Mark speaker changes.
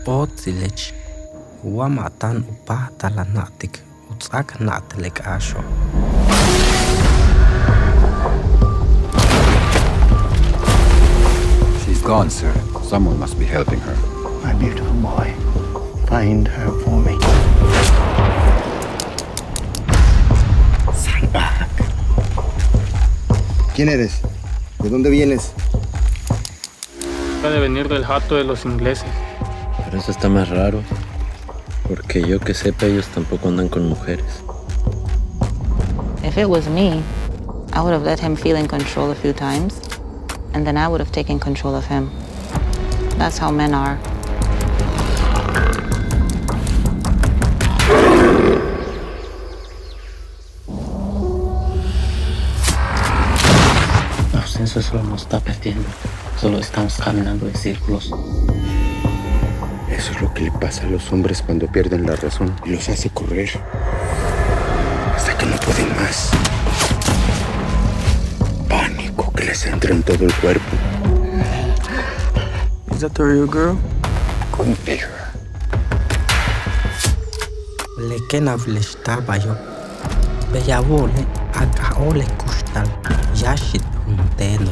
Speaker 1: Otzilech, Wamatan upahtalanatik, utzak natelek asho.
Speaker 2: She's gone, sir. Someone must be helping her.
Speaker 3: My beautiful boy, find her for me. Salvaje.
Speaker 4: ¿Quién eres? ¿De dónde vienes?
Speaker 5: Ha de venir del jato de los ingleses.
Speaker 6: Pero eso está más raro, porque yo que sepa ellos tampoco andan con mujeres.
Speaker 7: If it was me, I would have let him feel in control a few times, and then I would have taken control of him. That's how men are.
Speaker 3: La ausencia solo nos está perdiendo. Solo estamos caminando en círculos.
Speaker 4: Eso es lo que le pasa a los hombres cuando pierden la razón y los hace correr hasta que no pueden más. Pánico que les entra en todo el cuerpo.
Speaker 1: Is that the real girl?
Speaker 4: Couldn't be her.
Speaker 1: Lekena vleshtabayo. Beyavole, agaole kustal, yashit unteno.